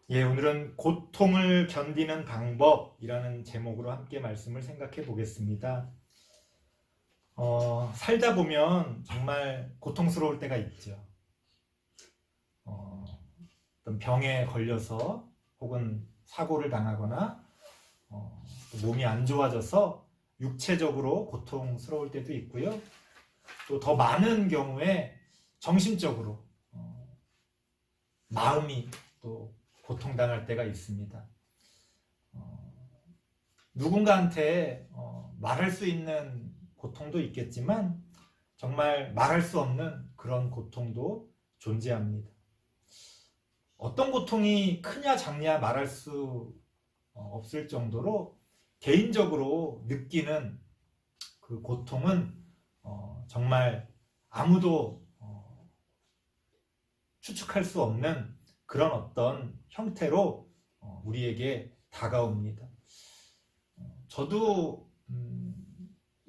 예, 오늘은 고통을 견디는 방법이라는 제목으로 함께 말씀을 생각해 보겠습니다. 살다 보면 정말 고통스러울 때가 있죠. 어떤 병에 걸려서 혹은 사고를 당하거나 또 몸이 안 좋아져서 육체적으로 고통스러울 때도 있고요. 또 더 많은 경우에 정신적으로 마음이 또 고통당할 때가 있습니다. 누군가한테 말할 수 있는 고통도 있겠지만 정말 말할 수 없는 그런 고통도 존재합니다. 어떤 고통이 크냐 작냐 말할 수 없을 정도로 개인적으로 느끼는 그 고통은 정말 아무도 추측할 수 없는 그런 어떤 형태로 우리에게 다가옵니다. 저도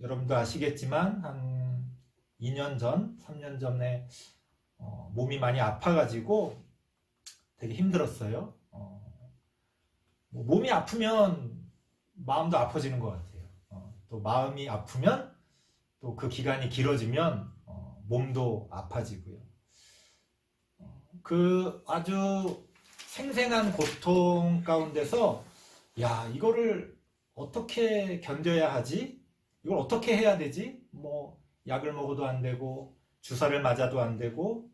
여러분도 아시겠지만 한 2년 전, 3년 전에 몸이 많이 아파가지고 되게 힘들었어요. 몸이 아프면 마음도 아파지는 것 같아요. 또 마음이 아프면 또 그 기간이 길어지면 몸도 아파지고요. 그 아주 생생한 고통 가운데서 야, 이거를 어떻게 견뎌야 하지? 이걸 어떻게 해야 되지? 뭐 약을 먹어도 안 되고 주사를 맞아도 안 되고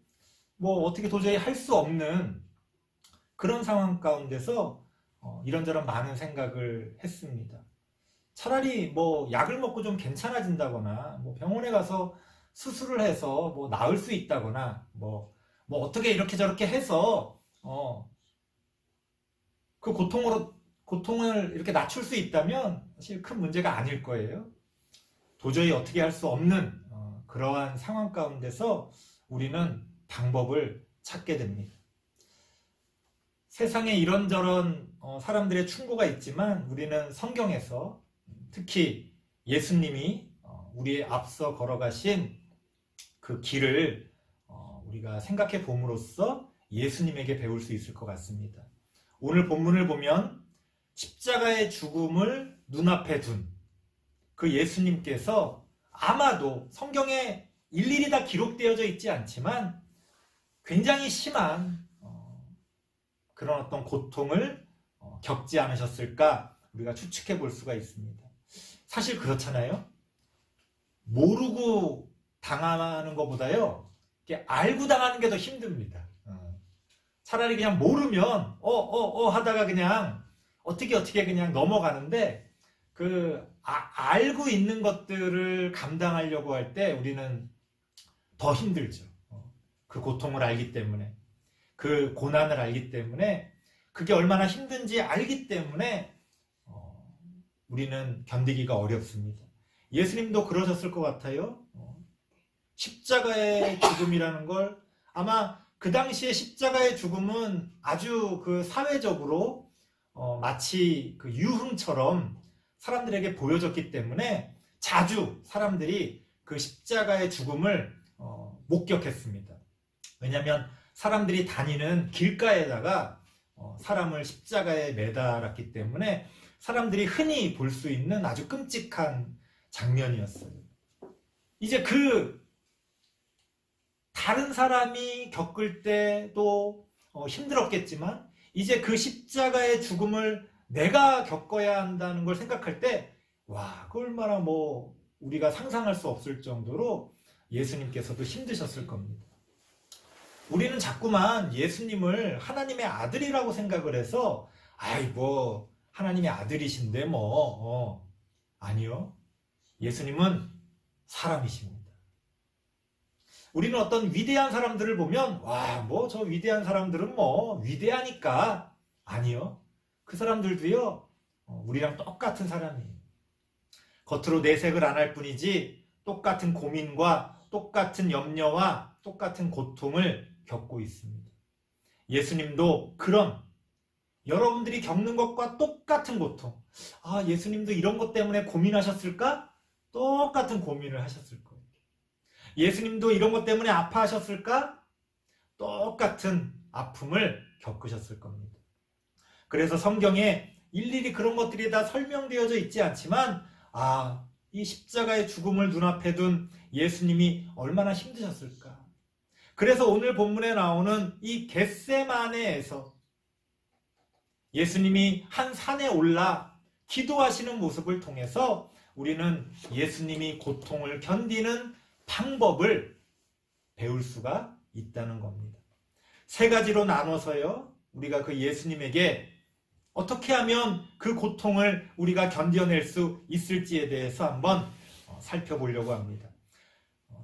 뭐 어떻게 도저히 할 수 없는 그런 상황 가운데서 이런저런 많은 생각을 했습니다. 차라리 뭐 약을 먹고 좀 괜찮아진다거나 뭐 병원에 가서 수술을 해서 뭐 나을 수 있다거나 뭐 어떻게 이렇게 저렇게 해서 그 고통을 이렇게 낮출 수 있다면 사실 큰 문제가 아닐 거예요. 도저히 어떻게 할 수 없는 그러한 상황 가운데서 우리는 방법을 찾게 됩니다. 세상에 이런저런 사람들의 충고가 있지만 우리는 성경에서 특히 예수님이 우리의 앞서 걸어가신 그 길을 우리가 생각해 봄으로써 예수님에게 배울 수 있을 것 같습니다. 오늘 본문을 보면 십자가의 죽음을 눈앞에 둔 그 예수님께서 아마도 성경에 일일이 다 기록되어져 있지 않지만 굉장히 심한 그런 어떤 고통을 겪지 않으셨을까 우리가 추측해 볼 수가 있습니다. 사실 그렇잖아요. 모르고 당하는 것보다요, 알고 당하는 게 더 힘듭니다. 차라리 그냥 모르면 하다가 그냥 어떻게 그냥 넘어가는데 알고 있는 것들을 감당하려고 할 때 우리는 더 힘들죠. 그 고통을 알기 때문에, 그 고난을 알기 때문에, 그게 얼마나 힘든지 알기 때문에 우리는 견디기가 어렵습니다. 예수님도 그러셨을 것 같아요. 십자가의 죽음이라는 걸 아마 그 당시에 십자가의 죽음은 아주 그 사회적으로 마치 그 유흥처럼 사람들에게 보여졌기 때문에 자주 사람들이 그 십자가의 죽음을 목격했습니다. 왜냐하면 사람들이 다니는 길가에다가 사람을 십자가에 매달았기 때문에 사람들이 흔히 볼 수 있는 아주 끔찍한 장면이었어요. 이제 다른 사람이 겪을 때도 힘들었겠지만 이제 그 십자가의 죽음을 내가 겪어야 한다는 걸 생각할 때 와, 그 얼마나 우리가 상상할 수 없을 정도로 예수님께서도 힘드셨을 겁니다. 우리는 자꾸만 예수님을 하나님의 아들이라고 생각을 해서 하나님의 아들이신데 아니요. 예수님은 사람이십니다. 우리는 어떤 위대한 사람들을 보면 저 위대한 사람들은 위대하니까 아니요. 그 사람들도요. 우리랑 똑같은 사람이에요. 겉으로 내색을 안 할 뿐이지 똑같은 고민과 똑같은 염려와 똑같은 고통을 겪고 있습니다. 예수님도 그런 여러분들이 겪는 것과 똑같은 고통. 예수님도 이런 것 때문에 고민하셨을까? 똑같은 고민을 하셨을 거예요. 예수님도 이런 것 때문에 아파하셨을까? 똑같은 아픔을 겪으셨을 겁니다. 그래서 성경에 일일이 그런 것들이 다 설명되어져 있지 않지만 이 십자가의 죽음을 눈앞에 둔 예수님이 얼마나 힘드셨을까. 그래서 오늘 본문에 나오는 이 겟세마네에서 예수님이 한 산에 올라 기도하시는 모습을 통해서 우리는 예수님이 고통을 견디는 방법을 배울 수가 있다는 겁니다. 세 가지로 나눠서요, 우리가 그 예수님에게 어떻게 하면 그 고통을 우리가 견뎌낼 수 있을지에 대해서 한번 살펴보려고 합니다.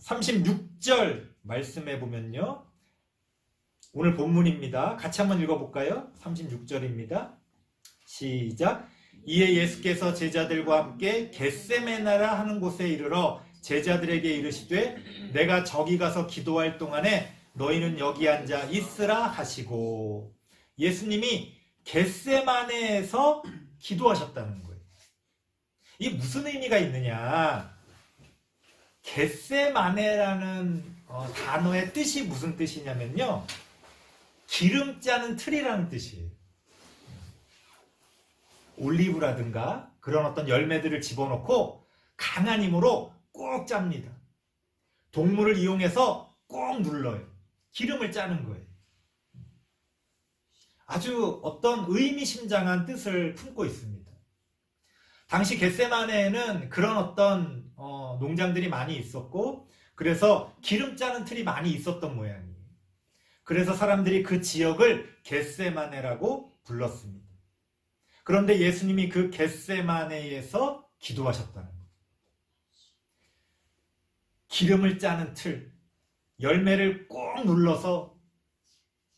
36절 말씀해 보면요, 오늘 본문입니다. 같이 한번 읽어볼까요? 36절입니다. 시작. 이에 예수께서 제자들과 함께 겟세메나라 하는 곳에 이르러 제자들에게 이르시되 내가 저기 가서 기도할 동안에 너희는 여기 앉아 있으라 하시고, 예수님이 겟세마네에서 기도하셨다는 거예요. 이게 무슨 의미가 있느냐? 겟세마네라는 단어의 뜻이 무슨 뜻이냐면요, 기름 짜는 틀이라는 뜻이에요. 올리브라든가 그런 어떤 열매들을 집어넣고 강한 힘으로 꼭 짭니다. 동물을 이용해서 꼭 눌러요. 기름을 짜는 거예요. 아주 어떤 의미심장한 뜻을 품고 있습니다. 당시 겟세마네에는 그런 어떤 농장들이 많이 있었고, 그래서 기름 짜는 틀이 많이 있었던 모양이에요. 그래서 사람들이 그 지역을 겟세마네라고 불렀습니다. 그런데 예수님이 그 겟세마네에서 기도하셨다는 거예요. 기름을 짜는 틀, 열매를 꼭 눌러서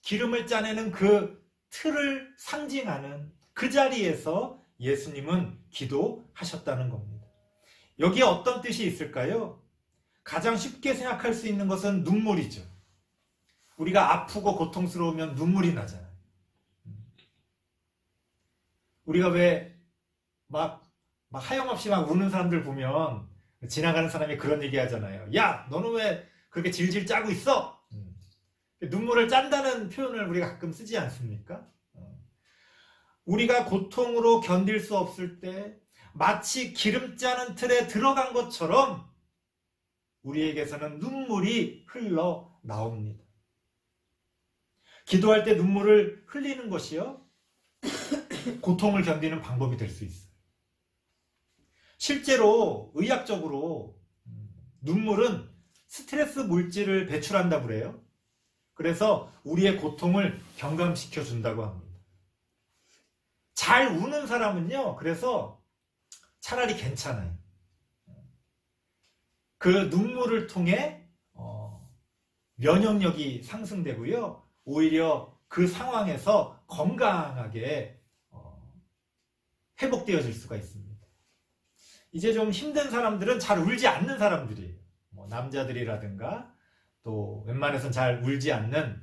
기름을 짜내는 그 틀을 상징하는 그 자리에서 예수님은 기도하셨다는 겁니다. 여기에 어떤 뜻이 있을까요? 가장 쉽게 생각할 수 있는 것은 눈물이죠. 우리가 아프고 고통스러우면 눈물이 나잖아요. 우리가 왜 막 하염없이 막 우는 사람들 보면 지나가는 사람이 그런 얘기 하잖아요. 야, 너는 왜 그렇게 질질 짜고 있어? 눈물을 짠다는 표현을 우리가 가끔 쓰지 않습니까? 우리가 고통으로 견딜 수 없을 때 마치 기름 짜는 틀에 들어간 것처럼 우리에게서는 눈물이 흘러 나옵니다. 기도할 때 눈물을 흘리는 것이요, 고통을 견디는 방법이 될 수 있어요. 실제로 의학적으로 눈물은 스트레스 물질을 배출한다고 그래요. 그래서 우리의 고통을 경감시켜 준다고 합니다. 잘 우는 사람은요, 그래서 차라리 괜찮아요. 그 눈물을 통해 면역력이 상승되고요, 오히려 그 상황에서 건강하게 회복되어질 수가 있습니다. 이제 좀 힘든 사람들은 잘 울지 않는 사람들이에요. 남자들이라든가 또 웬만해서는 잘 울지 않는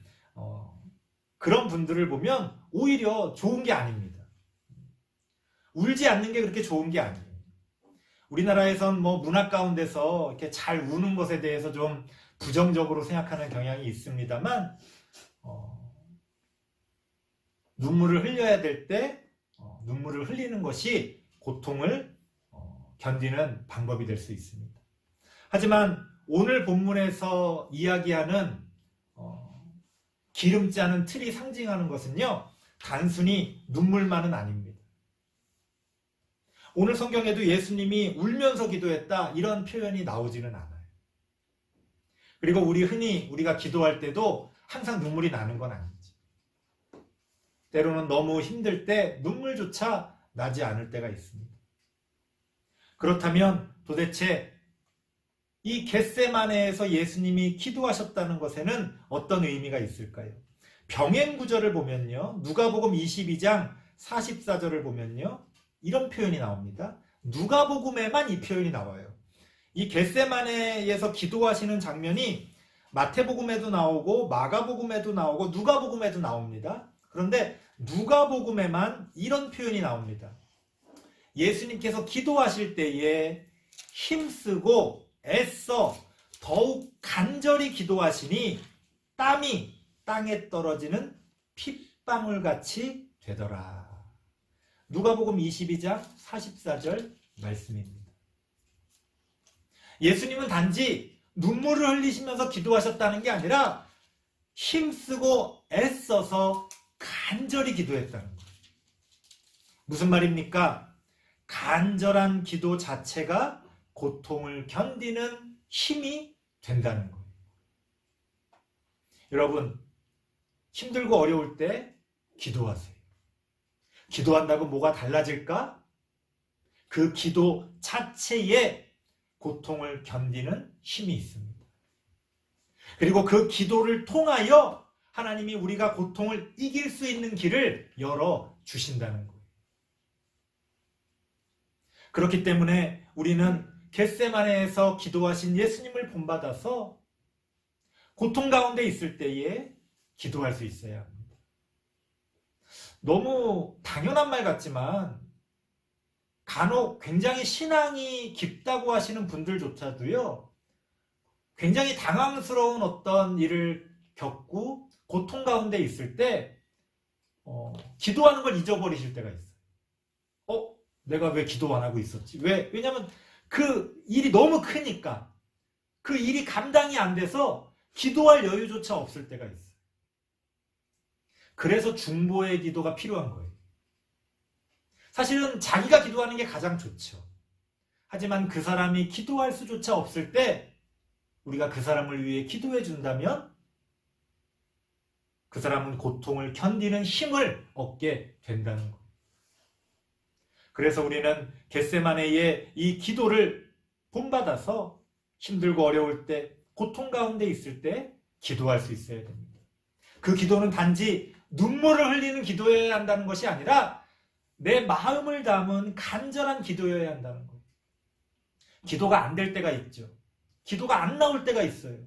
그런 분들을 보면 오히려 좋은 게 아닙니다. 울지 않는 게 그렇게 좋은 게 아니에요. 우리나라에선 문학 가운데서 이렇게 잘 우는 것에 대해서 좀 부정적으로 생각하는 경향이 있습니다만, 눈물을 흘려야 될 때 눈물을 흘리는 것이 고통을 견디는 방법이 될 수 있습니다. 하지만 오늘 본문에서 이야기하는 기름 짜는 틀이 상징하는 것은요, 단순히 눈물만은 아닙니다. 오늘 성경에도 예수님이 울면서 기도했다, 이런 표현이 나오지는 않아요. 그리고 우리가 기도할 때도 항상 눈물이 나는 건 아니죠. 때로는 너무 힘들 때 눈물조차 나지 않을 때가 있습니다. 그렇다면 도대체 이 겟세마네에서 예수님이 기도하셨다는 것에는 어떤 의미가 있을까요? 병행 구절을 보면요, 누가복음 22장 44절을 보면요, 이런 표현이 나옵니다. 누가복음에만 이 표현이 나와요. 이 겟세마네에서 기도하시는 장면이 마태복음에도 나오고 마가복음에도 나오고 누가복음에도 나옵니다. 그런데 누가복음에만 이런 표현이 나옵니다. 예수님께서 기도하실 때에 힘쓰고 애써 더욱 간절히 기도하시니 땀이 땅에 떨어지는 핏방울같이 되더라. 누가복음 22장 44절 말씀입니다. 예수님은 단지 눈물을 흘리시면서 기도하셨다는 게 아니라 힘쓰고 애써서 간절히 기도했다는 거예요. 무슨 말입니까? 간절한 기도 자체가 고통을 견디는 힘이 된다는 거예요. 여러분, 힘들고 어려울 때 기도하세요. 기도한다고 뭐가 달라질까? 그 기도 자체에 고통을 견디는 힘이 있습니다. 그리고 그 기도를 통하여 하나님이 우리가 고통을 이길 수 있는 길을 열어주신다는 거예요. 그렇기 때문에 우리는 겟세마네에서 기도하신 예수님을 본받아서 고통 가운데 있을 때에 기도할 수 있어야 합니다. 너무 당연한 말 같지만 간혹 굉장히 신앙이 깊다고 하시는 분들조차도요, 굉장히 당황스러운 어떤 일을 겪고 고통 가운데 있을 때 기도하는 걸 잊어버리실 때가 있어요. 내가 왜 기도 안 하고 있었지? 왜냐면 그 일이 너무 크니까 그 일이 감당이 안 돼서 기도할 여유조차 없을 때가 있어요. 그래서 중보의 기도가 필요한 거예요. 사실은 자기가 기도하는 게 가장 좋죠. 하지만 그 사람이 기도할 수조차 없을 때 우리가 그 사람을 위해 기도해 준다면 그 사람은 고통을 견디는 힘을 얻게 된다는 거예요. 그래서 우리는 겟세마네의 이 기도를 본받아서 힘들고 어려울 때, 고통 가운데 있을 때 기도할 수 있어야 됩니다. 그 기도는 단지 눈물을 흘리는 기도여야 한다는 것이 아니라 내 마음을 담은 간절한 기도여야 한다는 거예요. 기도가 안 될 때가 있죠. 기도가 안 나올 때가 있어요.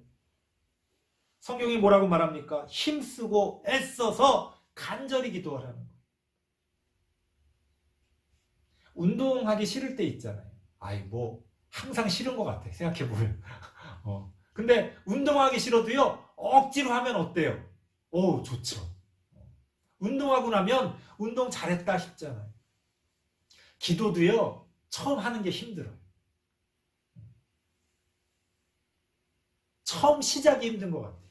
성경이 뭐라고 말합니까? 힘쓰고 애써서 간절히 기도하라는 거예요. 운동하기 싫을 때 있잖아요. 항상 싫은 것 같아. 생각해보면. 근데 운동하기 싫어도요, 억지로 하면 어때요? 좋죠. 운동하고 나면 운동 잘했다 싶잖아요. 기도도요, 처음 하는 게 힘들어요. 처음 시작이 힘든 것 같아요.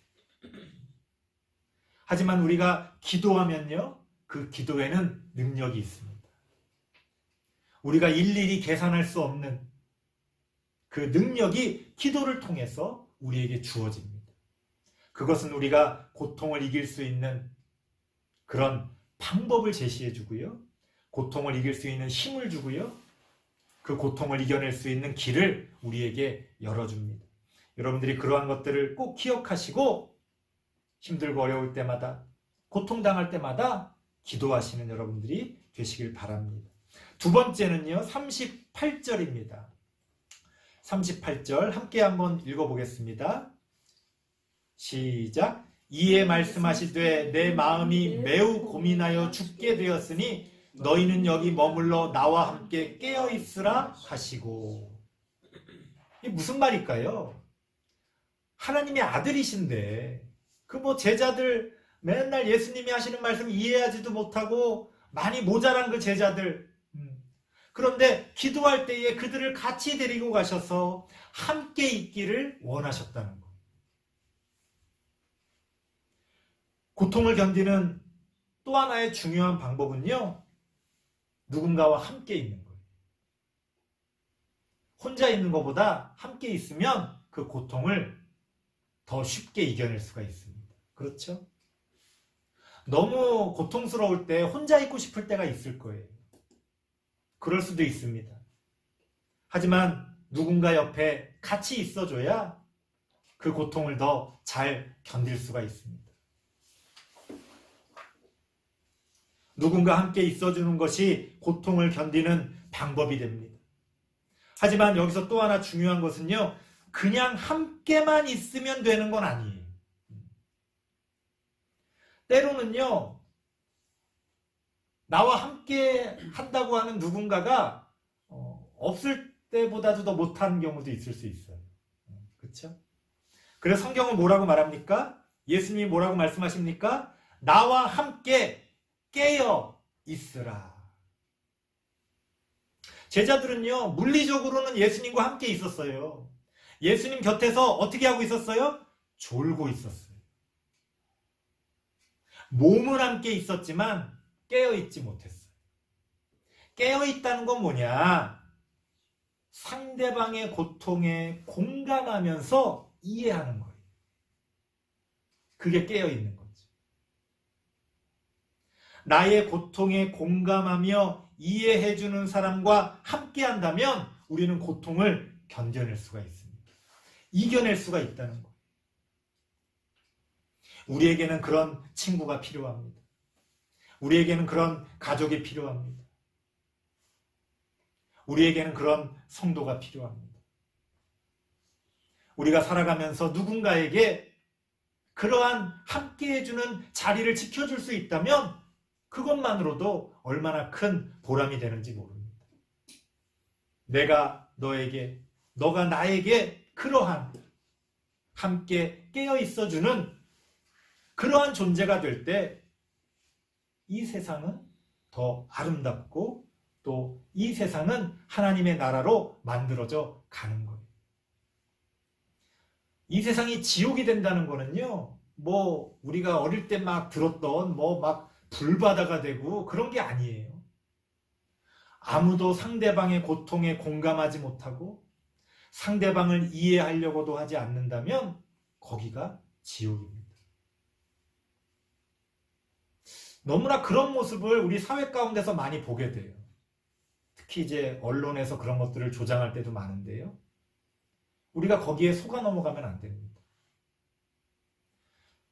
하지만 우리가 기도하면요, 그 기도에는 능력이 있습니다. 우리가 일일이 계산할 수 없는 그 능력이 기도를 통해서 우리에게 주어집니다. 그것은 우리가 고통을 이길 수 있는 그런 방법을 제시해 주고요. 고통을 이길 수 있는 힘을 주고요. 그 고통을 이겨낼 수 있는 길을 우리에게 열어줍니다. 여러분들이 그러한 것들을 꼭 기억하시고 힘들고 어려울 때마다, 고통당할 때마다 기도하시는 여러분들이 되시길 바랍니다. 두 번째는요, 38절입니다. 38절 함께 한번 읽어보겠습니다. 시작. 이에 말씀하시되 내 마음이 매우 고민하여 죽게 되었으니 너희는 여기 머물러 나와 함께 깨어있으라 하시고. 이게 무슨 말일까요? 하나님의 아들이신데 제자들 맨날 예수님이 하시는 말씀 이해하지도 못하고 많이 모자란 그 제자들, 그런데 기도할 때에 그들을 같이 데리고 가셔서 함께 있기를 원하셨다는 것. 고통을 견디는 또 하나의 중요한 방법은요, 누군가와 함께 있는 거예요. 혼자 있는 것보다 함께 있으면 그 고통을 더 쉽게 이겨낼 수가 있습니다. 그렇죠? 너무 고통스러울 때 혼자 있고 싶을 때가 있을 거예요. 그럴 수도 있습니다. 하지만 누군가 옆에 같이 있어줘야 그 고통을 더 잘 견딜 수가 있습니다. 누군가 함께 있어주는 것이 고통을 견디는 방법이 됩니다. 하지만 여기서 또 하나 중요한 것은요, 그냥 함께만 있으면 되는 건 아니에요. 때로는요, 나와 함께 한다고 하는 누군가가 없을 때보다도 더 못한 경우도 있을 수 있어요. 그렇죠? 그래서 성경은 뭐라고 말합니까? 예수님이 뭐라고 말씀하십니까? 나와 함께 깨어 있으라. 제자들은요, 물리적으로는 예수님과 함께 있었어요. 예수님 곁에서 어떻게 하고 있었어요? 졸고 있었어요. 몸은 함께 있었지만 깨어있지 못했어요. 깨어있다는 건 뭐냐? 상대방의 고통에 공감하면서 이해하는 거예요. 그게 깨어있는 거죠. 나의 고통에 공감하며 이해해주는 사람과 함께 한다면 우리는 고통을 견뎌낼 수가 있습니다. 이겨낼 수가 있다는 거예요. 우리에게는 그런 친구가 필요합니다. 우리에게는 그런 가족이 필요합니다. 우리에게는 그런 성도가 필요합니다. 우리가 살아가면서 누군가에게 그러한 함께 해주는 자리를 지켜줄 수 있다면 그것만으로도 얼마나 큰 보람이 되는지 모릅니다. 내가 너에게, 너가 나에게 그러한 함께 깨어 있어주는 그러한 존재가 될 때 이 세상은 더 아름답고 또 이 세상은 하나님의 나라로 만들어져 가는 거예요. 이 세상이 지옥이 된다는 거는요, 뭐 우리가 어릴 때 막 들었던 뭐 막 불바다가 되고 그런 게 아니에요. 아무도 상대방의 고통에 공감하지 못하고 상대방을 이해하려고도 하지 않는다면 거기가 지옥입니다. 너무나 그런 모습을 우리 사회 가운데서 많이 보게 돼요. 특히 이제 언론에서 그런 것들을 조장할 때도 많은데요. 우리가 거기에 속아 넘어가면 안 됩니다.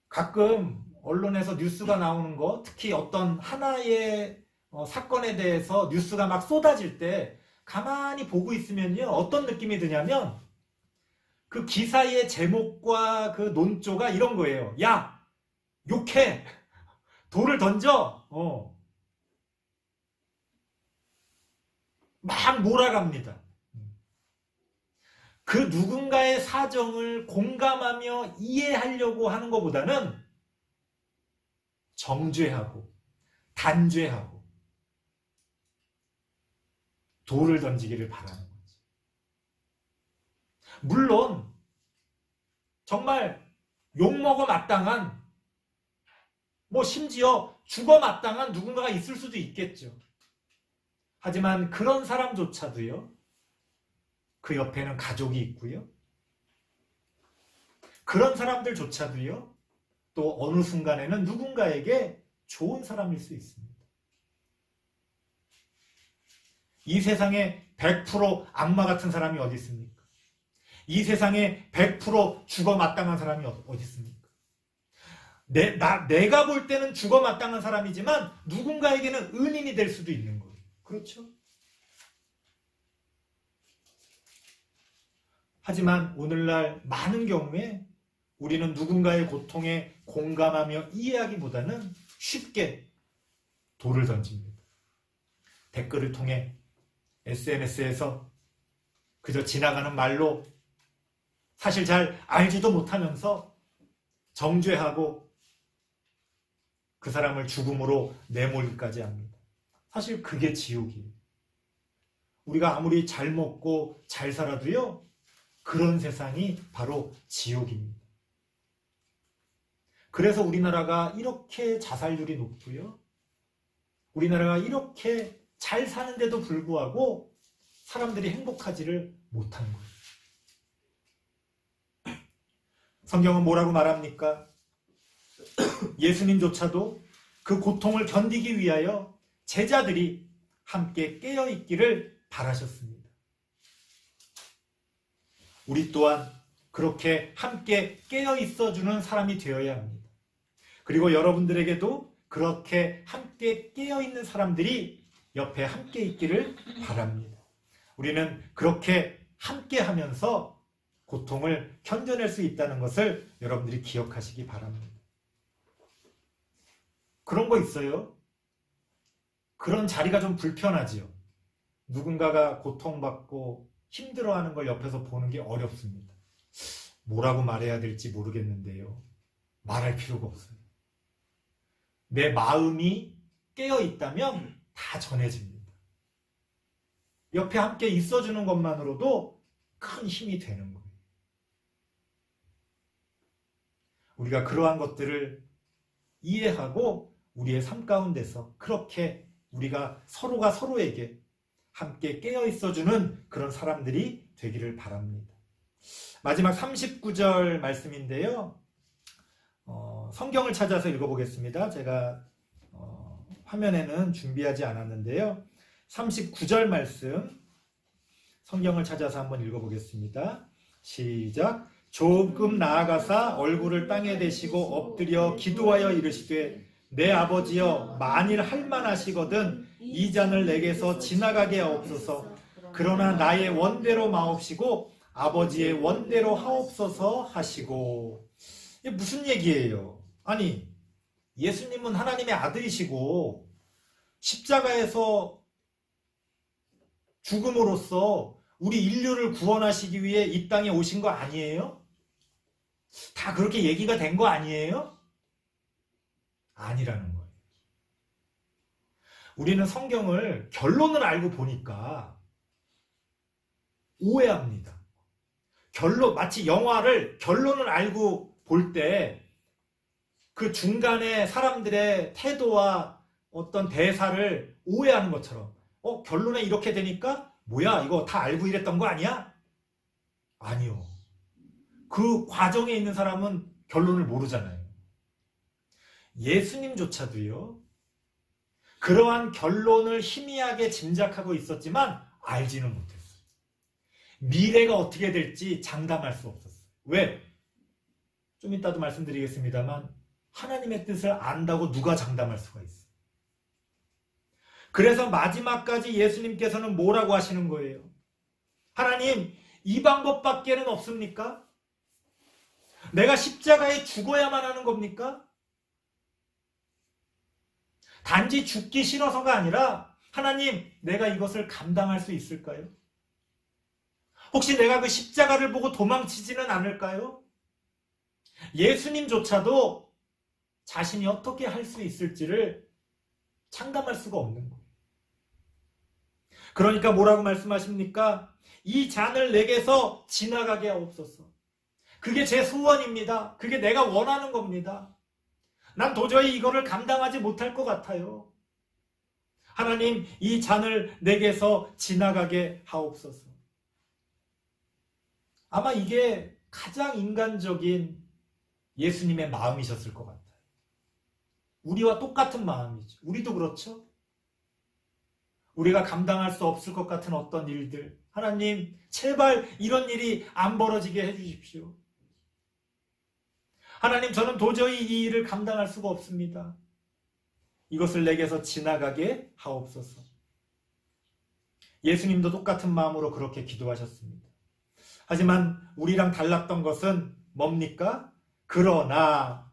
가끔 언론에서 뉴스가 나오는 거, 특히 어떤 하나의 사건에 대해서 뉴스가 막 쏟아질 때 가만히 보고 있으면요, 어떤 느낌이 드냐면 그 기사의 제목과 그 논조가 이런 거예요. 야! 욕해! 돌을 던져! 막 몰아갑니다. 그 누군가의 사정을 공감하며 이해하려고 하는 것보다는 정죄하고 단죄하고 돌을 던지기를 바라는 거지. 물론 정말 욕먹어 마땅한, 뭐 심지어 죽어 마땅한 누군가가 있을 수도 있겠죠. 하지만 그런 사람조차도요, 그 옆에는 가족이 있고요. 그런 사람들조차도요, 또 어느 순간에는 누군가에게 좋은 사람일 수 있습니다. 이 세상에 100% 악마 같은 사람이 어디 있습니까? 이 세상에 100% 죽어 마땅한 사람이 어디 있습니까? 내가 볼 때는 죽어 마땅한 사람이지만 누군가에게는 은인이 될 수도 있는 거예요. 그렇죠? 하지만 오늘날 많은 경우에 우리는 누군가의 고통에 공감하며 이해하기보다는 쉽게 돌을 던집니다. 댓글을 통해 SNS에서 그저 지나가는 말로 사실 잘 알지도 못하면서 정죄하고 그 사람을 죽음으로 내몰기까지 합니다. 사실 그게 지옥이에요. 우리가 아무리 잘 먹고 잘 살아도요, 그런 세상이 바로 지옥입니다. 그래서 우리나라가 이렇게 자살률이 높고요, 우리나라가 이렇게 잘 사는데도 불구하고 사람들이 행복하지를 못한 거예요. 성경은 뭐라고 말합니까? 예수님조차도 그 고통을 견디기 위하여 제자들이 함께 깨어있기를 바라셨습니다. 우리 또한 그렇게 함께 깨어있어주는 사람이 되어야 합니다. 그리고 여러분들에게도 그렇게 함께 깨어있는 사람들이 옆에 함께 있기를 바랍니다. 우리는 그렇게 함께 하면서 고통을 견뎌낼 수 있다는 것을 여러분들이 기억하시기 바랍니다. 그런 거 있어요. 그런 자리가 좀 불편하지요. 누군가가 고통받고 힘들어하는 걸 옆에서 보는 게 어렵습니다. 뭐라고 말해야 될지 모르겠는데요. 말할 필요가 없어요. 내 마음이 깨어 있다면 다 전해집니다. 옆에 함께 있어주는 것만으로도 큰 힘이 되는 거예요. 우리가 그러한 것들을 이해하고 우리의 삶 가운데서 그렇게 우리가 서로가 서로에게 함께 깨어 있어주는 그런 사람들이 되기를 바랍니다. 마지막 39절 말씀인데요. 성경을 찾아서 읽어보겠습니다. 제가 화면에는 준비하지 않았는데요. 39절 말씀 성경을 찾아서 한번 읽어보겠습니다. 시작. 조금 나아가사 얼굴을 땅에 대시고 엎드려 기도하여 이르시되 내 아버지여 만일 할만하시거든 이 잔을 내게서 지나가게 하옵소서. 그러나 나의 원대로 마옵시고 아버지의 원대로 하옵소서 하시고. 이게 무슨 얘기예요? 아니, 예수님은 하나님의 아들이시고 십자가에서 죽음으로써 우리 인류를 구원하시기 위해 이 땅에 오신 거 아니에요? 다 그렇게 얘기가 된 거 아니에요? 아니라는 거예요. 우리는 성경을 결론을 알고 보니까 오해합니다. 마치 영화를 결론을 알고 볼 때 그 중간에 사람들의 태도와 어떤 대사를 오해하는 것처럼 결론에 이렇게 되니까 뭐야 이거 다 알고 이랬던 거 아니야? 아니요. 그 과정에 있는 사람은 결론을 모르잖아요. 예수님조차도요. 그러한 결론을 희미하게 짐작하고 있었지만 알지는 못했어요. 미래가 어떻게 될지 장담할 수 없었어요. 왜? 좀 이따도 말씀드리겠습니다만 하나님의 뜻을 안다고 누가 장담할 수가 있어요. 그래서 마지막까지 예수님께서는 뭐라고 하시는 거예요? 하나님, 이 방법밖에는 없습니까? 내가 십자가에 죽어야만 하는 겁니까? 단지 죽기 싫어서가 아니라 하나님, 내가 이것을 감당할 수 있을까요? 혹시 내가 그 십자가를 보고 도망치지는 않을까요? 예수님조차도 자신이 어떻게 할 수 있을지를 장담할 수가 없는 거예요. 그러니까 뭐라고 말씀하십니까? 이 잔을 내게서 지나가게 하옵소서. 그게 제 소원입니다. 그게 내가 원하는 겁니다. 난 도저히 이거를 감당하지 못할 것 같아요. 하나님, 이 잔을 내게서 지나가게 하옵소서. 아마 이게 가장 인간적인 예수님의 마음이셨을 것 같아요. 우리와 똑같은 마음이죠. 우리도 그렇죠? 우리가 감당할 수 없을 것 같은 어떤 일들, 하나님 제발 이런 일이 안 벌어지게 해주십시오. 하나님, 저는 도저히 이 일을 감당할 수가 없습니다. 이것을 내게서 지나가게 하옵소서. 예수님도 똑같은 마음으로 그렇게 기도하셨습니다. 하지만 우리랑 달랐던 것은 뭡니까? 그러나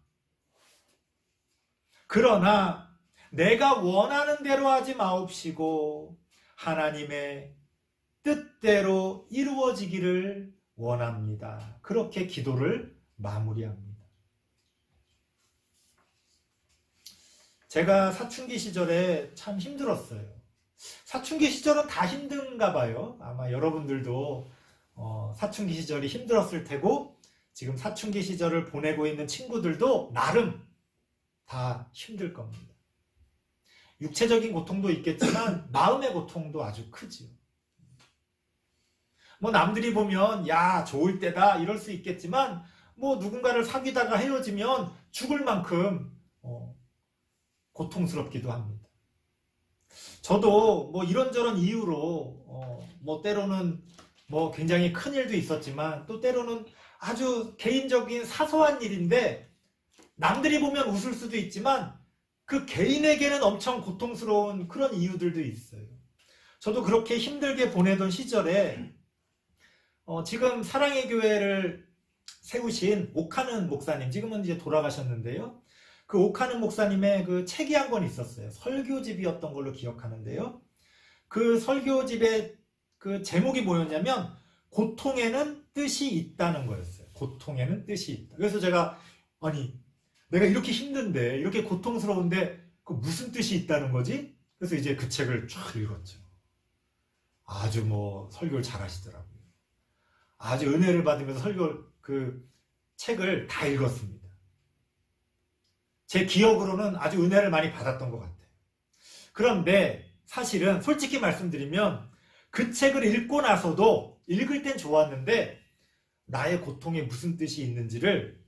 내가 원하는 대로 하지 마옵시고 하나님의 뜻대로 이루어지기를 원합니다. 그렇게 기도를 마무리합니다. 제가 사춘기 시절에 참 힘들었어요. 사춘기 시절은 다 힘든가 봐요. 아마 여러분들도 사춘기 시절이 힘들었을 테고 지금 사춘기 시절을 보내고 있는 친구들도 나름 다 힘들 겁니다. 육체적인 고통도 있겠지만 마음의 고통도 아주 크지요. 뭐 남들이 보면 야 좋을 때다 이럴 수 있겠지만 뭐 누군가를 사귀다가 헤어지면 죽을 만큼 고통스럽기도 합니다. 저도 뭐 이런저런 이유로 뭐 때로는 뭐 굉장히 큰 일도 있었지만 또 때로는 아주 개인적인 사소한 일인데 남들이 보면 웃을 수도 있지만 그 개인에게는 엄청 고통스러운 그런 이유들도 있어요. 저도 그렇게 힘들게 보내던 시절에 지금 사랑의 교회를 세우신 옥하는 목사님, 지금은 이제 돌아가셨는데요. 그 옥하는 목사님의 그 책이 한 권 있었어요. 설교집이었던 걸로 기억하는데요. 그 설교집의 그 제목이 뭐였냐면 고통에는 뜻이 있다는 거였어요. 고통에는 뜻이 있다. 그래서 제가 아니 내가 이렇게 힘든데 이렇게 고통스러운데 그 무슨 뜻이 있다는 거지? 그래서 이제 그 책을 쫙 읽었죠. 아주 설교를 잘 하시더라고요. 아주 은혜를 받으면서 설교 책을 다 읽었습니다. 제 기억으로는 아주 은혜를 많이 받았던 것 같아요. 그런데 사실은 솔직히 말씀드리면 그 책을 읽고 나서도 읽을 땐 좋았는데 나의 고통에 무슨 뜻이 있는지를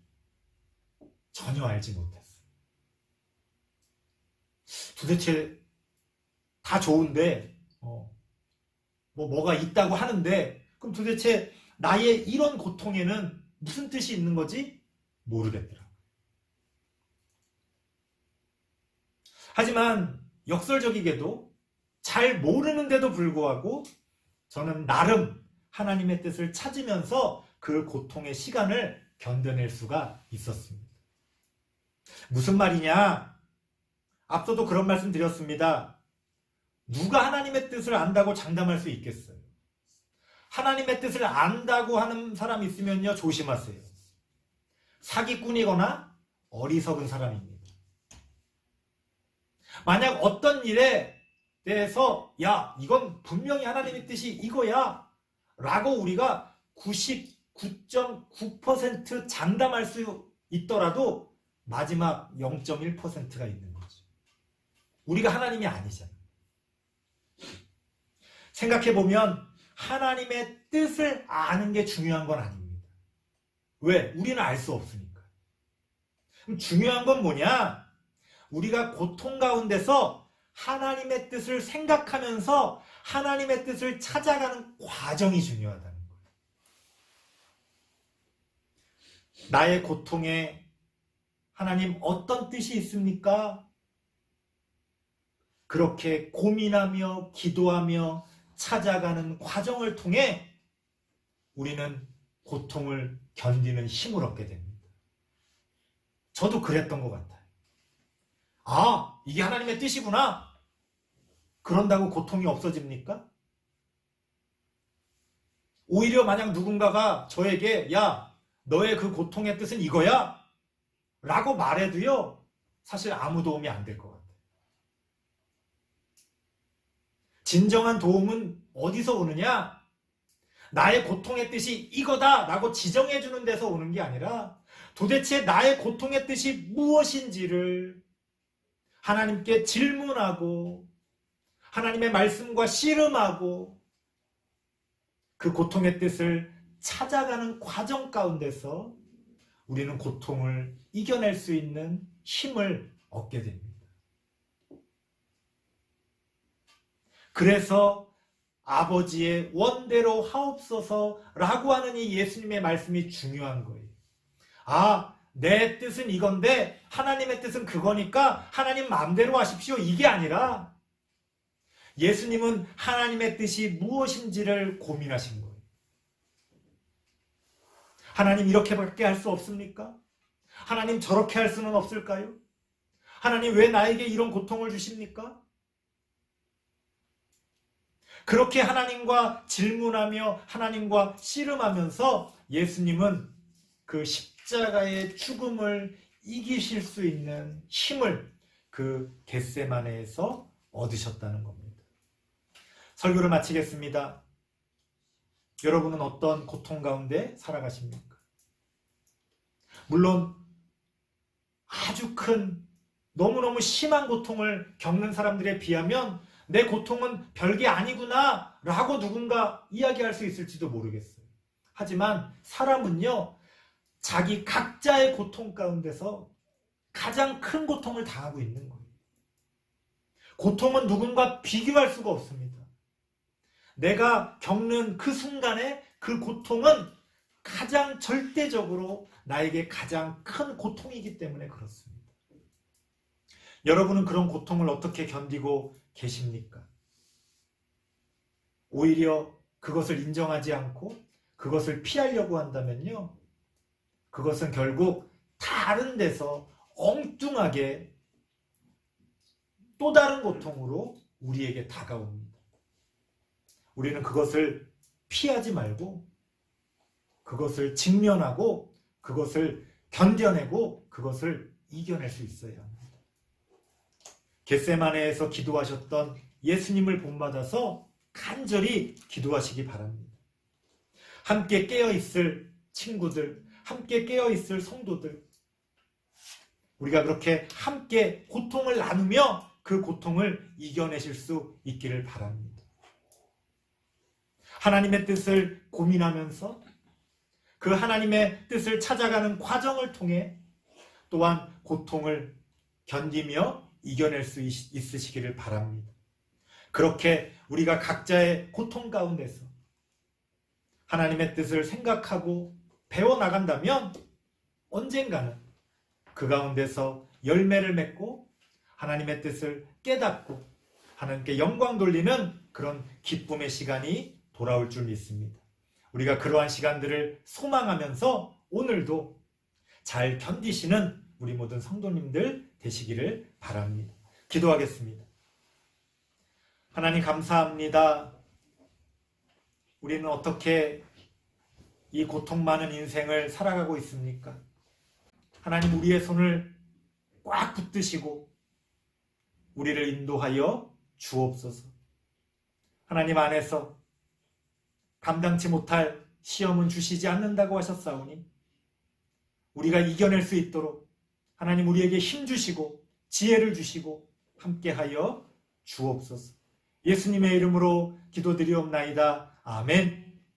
전혀 알지 못했어요. 도대체 다 좋은데 뭐가 있다고 하는데 그럼 도대체 나의 이런 고통에는 무슨 뜻이 있는 거지? 모르겠더라고요. 하지만 역설적이게도 잘 모르는데도 불구하고 저는 나름 하나님의 뜻을 찾으면서 그 고통의 시간을 견뎌낼 수가 있었습니다. 무슨 말이냐? 앞서도 그런 말씀 드렸습니다. 누가 하나님의 뜻을 안다고 장담할 수 있겠어요? 하나님의 뜻을 안다고 하는 사람 있으면요, 조심하세요. 사기꾼이거나 어리석은 사람입니다. 만약 어떤 일에 대해서 야, 이건 분명히 하나님의 뜻이 이거야 라고 우리가 99.9% 장담할 수 있더라도 마지막 0.1%가 있는 거죠. 우리가 하나님이 아니잖아요. 생각해보면 하나님의 뜻을 아는 게 중요한 건 아닙니다. 왜? 우리는 알 수 없으니까. 그럼 중요한 건 뭐냐? 우리가 고통 가운데서 하나님의 뜻을 생각하면서 하나님의 뜻을 찾아가는 과정이 중요하다는 거예요. 나의 고통에 하나님 어떤 뜻이 있습니까? 그렇게 고민하며 기도하며 찾아가는 과정을 통해 우리는 고통을 견디는 힘을 얻게 됩니다. 저도 그랬던 것 같아요. 아, 이게 하나님의 뜻이구나. 그런다고 고통이 없어집니까? 오히려 만약 누군가가 저에게 야, 너의 그 고통의 뜻은 이거야 라고 말해도요, 사실 아무 도움이 안 될 것 같아요. 진정한 도움은 어디서 오느냐? 나의 고통의 뜻이 이거다 라고 지정해 주는 데서 오는 게 아니라 도대체 나의 고통의 뜻이 무엇인지를 하나님께 질문하고 하나님의 말씀과 씨름하고 그 고통의 뜻을 찾아가는 과정 가운데서 우리는 고통을 이겨낼 수 있는 힘을 얻게 됩니다. 그래서 아버지의 원대로 하옵소서라고 하는 이 예수님의 말씀이 중요한 거예요. 아, 내 뜻은 이건데 하나님의 뜻은 그거니까 하나님 마음대로 하십시오. 이게 아니라 예수님은 하나님의 뜻이 무엇인지를 고민하신 거예요. 하나님 이렇게밖에 할 수 없습니까? 하나님 저렇게 할 수는 없을까요? 하나님 왜 나에게 이런 고통을 주십니까? 그렇게 하나님과 질문하며 하나님과 씨름하면서 예수님은 그 십자가의 죽음을 이기실 수 있는 힘을 그 겟세마네에서 얻으셨다는 겁니다. 설교를 마치겠습니다. 여러분은 어떤 고통 가운데 살아가십니까? 물론 아주 큰 너무너무 심한 고통을 겪는 사람들에 비하면 내 고통은 별게 아니구나 라고 누군가 이야기할 수 있을지도 모르겠어요. 하지만 사람은요, 자기 각자의 고통 가운데서 가장 큰 고통을 당하고 있는 거예요. 고통은 누군가 비교할 수가 없습니다. 내가 겪는 그 순간에 그 고통은 가장 절대적으로 나에게 가장 큰 고통이기 때문에 그렇습니다. 여러분은 그런 고통을 어떻게 견디고 계십니까? 오히려 그것을 인정하지 않고 그것을 피하려고 한다면요, 그것은 결국 다른 데서 엉뚱하게 또 다른 고통으로 우리에게 다가옵니다. 우리는 그것을 피하지 말고 그것을 직면하고 그것을 견뎌내고 그것을 이겨낼 수 있어야 합니다. 겟세마네에서 기도하셨던 예수님을 본받아서 간절히 기도하시기 바랍니다. 함께 깨어있을 친구들, 함께 깨어있을 성도들, 우리가 그렇게 함께 고통을 나누며 그 고통을 이겨내실 수 있기를 바랍니다. 하나님의 뜻을 고민하면서 그 하나님의 뜻을 찾아가는 과정을 통해 또한 고통을 견디며 이겨낼 수 있으시기를 바랍니다. 그렇게 우리가 각자의 고통 가운데서 하나님의 뜻을 생각하고 배워나간다면 언젠가는 그 가운데서 열매를 맺고 하나님의 뜻을 깨닫고 하나님께 영광 돌리는 그런 기쁨의 시간이 돌아올 줄 믿습니다. 우리가 그러한 시간들을 소망하면서 오늘도 잘 견디시는 우리 모든 성도님들 되시기를 바랍니다. 기도하겠습니다. 하나님 감사합니다. 우리는 어떻게 이 고통 많은 인생을 살아가고 있습니까? 하나님 우리의 손을 꽉 붙드시고 우리를 인도하여 주옵소서. 하나님 안에서 감당치 못할 시험은 주시지 않는다고 하셨사오니 우리가 이겨낼 수 있도록 하나님 우리에게 힘 주시고 지혜를 주시고 함께하여 주옵소서. 예수님의 이름으로 기도드리옵나이다. 아멘.